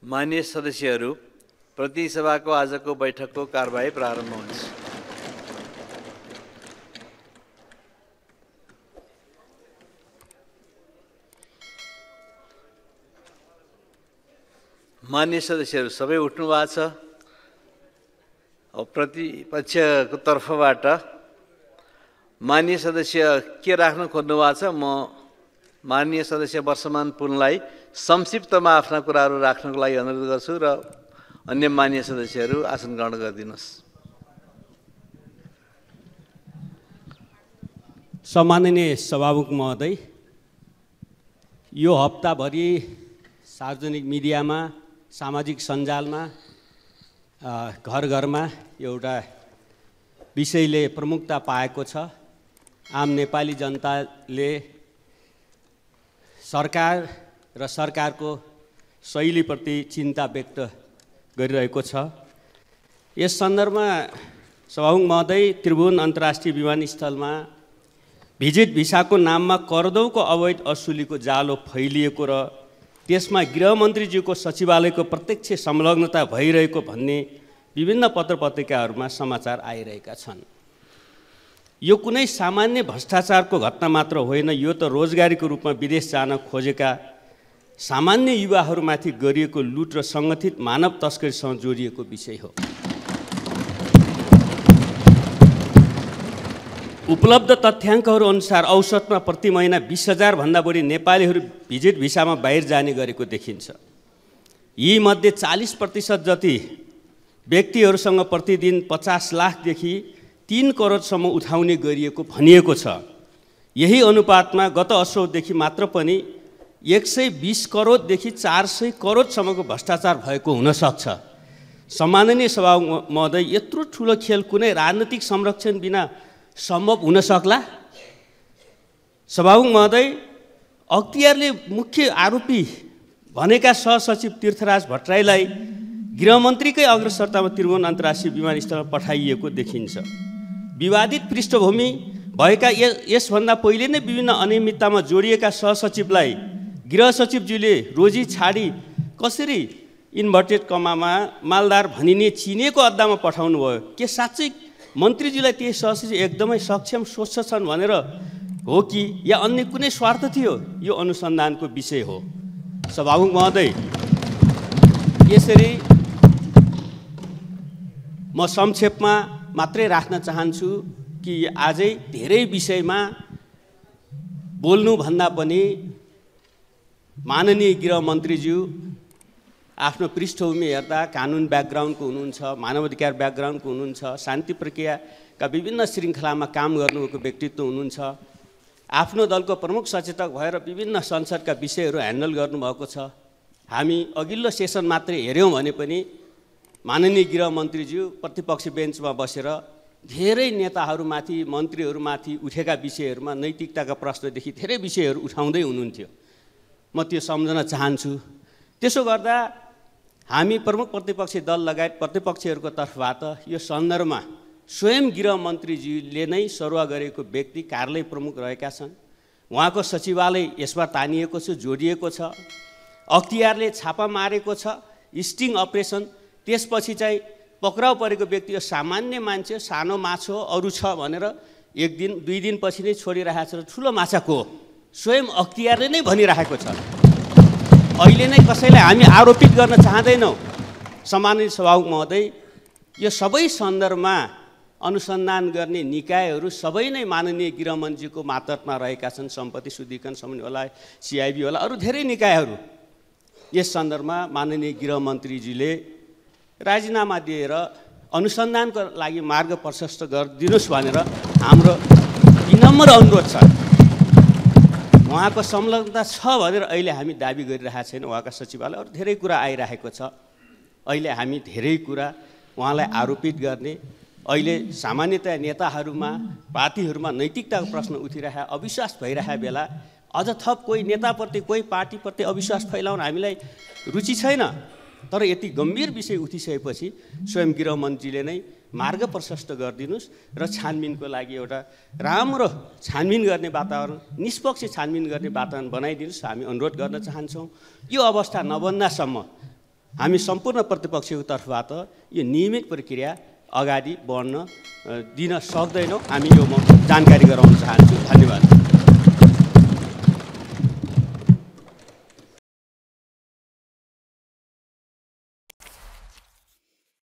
माननीय सदस्यहरू, प्रतिनिधि सभाको आजको बैठकको कारबाही प्रारम्भ हुन्छ। माननीय सदस्यहरू सबै उठ्नु भएको छ। प्रतिपक्षको तर्फबाट माननीय सदस्य के राख्न खोज्नु भएको छ? म माननीय सदस्य वर्षमान पुनलाई संक्षिप्तमा आफ्ना कुराहरू राख्नको लागि अनुरोध गर्छु र अन्य माननीय सदस्यहरू आसन ग्रहण गरिदिनुहोस्। सम्माननीय सभामुख महोदय, यो हप्ताभरि सार्वजनिक मिडियामा, सामाजिक सञ्जालमा, घर घरमा एउटा विषयले प्रमुखता पाएको छ। आम नेपाली जनताले सरकार र सरकारको शैलीप्रति चिन्ता व्यक्त गरिरहेको छ। यस सन्दर्भमा सभामुख महोदय, त्रिभुवन अन्तर्राष्ट्रिय विमानस्थलमा भिजिट भिसाको नाममा करदौको अवैध असुलीको जालो फैलिएको र त्यसमा गृहमन्त्रीज्यूको सचिवालयको प्रत्यक्ष संलग्नता भइरहेको भन्ने विभिन्न पत्रपत्रिकाहरूमा समाचार आइरहेका छन्। यो कुनै सामान्य भ्रष्टाचारको घटना मात्र होइन, यो त रोजगारीको रूपमा विदेश जान खोजेका सामान्य युवाहरूमाथि गरिएको लुट र सङ्गठित मानव तस्करीसँग जोडिएको विषय हो। उपलब्ध तथ्याङ्कहरू अनुसार औसतमा प्रति महिना 20,000 भन्दा बढी नेपालीहरू भिजिट भिसामा बाहिर जाने गरेको देखिन्छ। यीमध्ये 40% जति व्यक्तिहरूसँग प्रतिदिन 50 लाखदेखि 3 करोडसम्म उठाउने गरिएको भनिएको छ। यही अनुपातमा गत असोजदेखि मात्र पनि 120 करोडदेखि 400 करोडसम्मको भ्रष्टाचार भएको हुनसक्छ। सम्माननीय सभामुख महोदय, यत्रो ठुलो खेल कुनै राजनीतिक संरक्षण बिना सम्भव हुन सक्ला? सभामुख महोदय, अख्तियारले मुख्य आरोपी भनेका सहसचिव तीर्थराज भट्टराईलाई गृहमन्त्रीकै अग्रसरतामा त्रिभुवन अन्तर्राष्ट्रिय विमानस्थलमा पठाइएको देखिन्छ। विवादित पृष्ठभूमि भएका यसभन्दा पहिले नै विभिन्न अनियमिततामा जोडिएका सहसचिवलाई गृह सचिवज्यूले रोजी छाडी कसरी इन्भर्टेड कमामा मालदार भनिने चिनेको अड्डामा पठाउनु भयो? के साँच्चै मन्त्रीज्यूलाई ती सहसचिव एकदमै सक्षम सोच्छन् भनेर हो कि या अन्य कुनै स्वार्थ थियो? यो अनुसन्धानको विषय हो। सभामुख महोदय, यसरी म संक्षेपमा मात्रै राख्न चाहन्छु कि आजै धेरै विषयमा बोल्नुभन्दा पनि माननीय गृहमन्त्रीज्यू आफ्नो पृष्ठभूमि हेर्दा कानुन ब्याकग्राउन्डको हुनुहुन्छ, मानवाधिकार ब्याकग्राउन्डको हुनुहुन्छ, शान्ति प्रक्रियाका विभिन्न श्रृङ्खलामा काम गर्नुभएको व्यक्तित्व हुनुहुन्छ। आफ्नो दलको प्रमुख सचेतक भएर विभिन्न संसदका विषयहरू ह्यान्डल गर्नुभएको छ। हामी अघिल्लो सेसन मात्रै हेऱ्यौँ भने पनि माननीय गृहमन्त्रीज्यू प्रतिपक्ष बेन्चमा बसेर धेरै नेताहरूमाथि, मन्त्रीहरूमाथि उठेका विषयहरूमा नैतिकताका प्रश्नदेखि धेरै विषयहरू उठाउँदै हुनुहुन्थ्यो। म त्यो सम्झन चाहन्छु। त्यसो गर्दा हामी प्रमुख प्रतिपक्षी दल लगायत प्रतिपक्षीहरूको तर्फबाट यो सन्दर्भमा स्वयं गृहमन्त्रीज्यूले नै सरुवा गरेको व्यक्ति कार्यालय प्रमुख रहेका छन्। उहाँको सचिवालय यसमा तानिएको छ, जोडिएको छ। अख्तियारले छापा मारेको छ, स्टिङ अपरेसन। त्यसपछि चाहिँ पक्राउ परेको व्यक्ति यो सामान्य मान्छे, सानो माछो अरू छ भनेर 1 दिन 2 दिनपछि नै छोडिरहेको छ। ठुलो माछा को? स्वयं अख्तियारले नै भनिरहेको छ। अहिले नै कसैलाई हामी आरोपित गर्न चाहँदैनौँ। सम्मानित सभामुख महोदय, यो सबै सन्दर्भमा अनुसन्धान गर्ने निकायहरू सबै नै माननीय गृहमन्त्रीको मातहतमा रहेका छन्। सम्पत्ति शुद्धिकरण समिति होला, CIB होला, अरू धेरै निकायहरू। यस सन्दर्भमा माननीय गृहमन्त्रीजीले राजीनामा दिएर अनुसन्धानको लागि मार्ग प्रशस्त गरिदिनुहोस् भनेर हाम्रो विनम्र अनुरोध छ। उहाँको संलग्नता छ भनेर अहिले हामी दाबी गरिरहेका छैन। उहाँका सचिवालय अरू धेरै कुरा आइरहेको छ। अहिले हामी धेरै कुरा उहाँलाई आरोपित गर्ने, अहिले सामान्यतया नेताहरूमा, पार्टीहरूमा नैतिकताको प्रश्न उठिरहेको, अविश्वास भइरहेको बेला अझ थप कोही नेताप्रति, कोही पार्टीप्रति अविश्वास फैलाउन हामीलाई रुचि छैन। तर यति गम्भीर विषय उठिसकेपछि स्वयं गृहमन्त्रीले नै मार्ग प्रशस्त गरिदिनुहोस् र छानबिनको लागि एउटा राम्रो छानबिन गर्ने वातावरण, निष्पक्ष छानबिन गर्ने वातावरण बनाइदिनुहोस् हामी अनुरोध गर्न चाहन्छौँ। यो अवस्था नबन्दासम्म हामी सम्पूर्ण प्रतिपक्षको तर्फबाट यो नियमित प्रक्रिया अगाडि बढ्न दिन सक्दैनौँ। हामी यो म जानकारी गराउन चाहन्छु। धन्यवाद।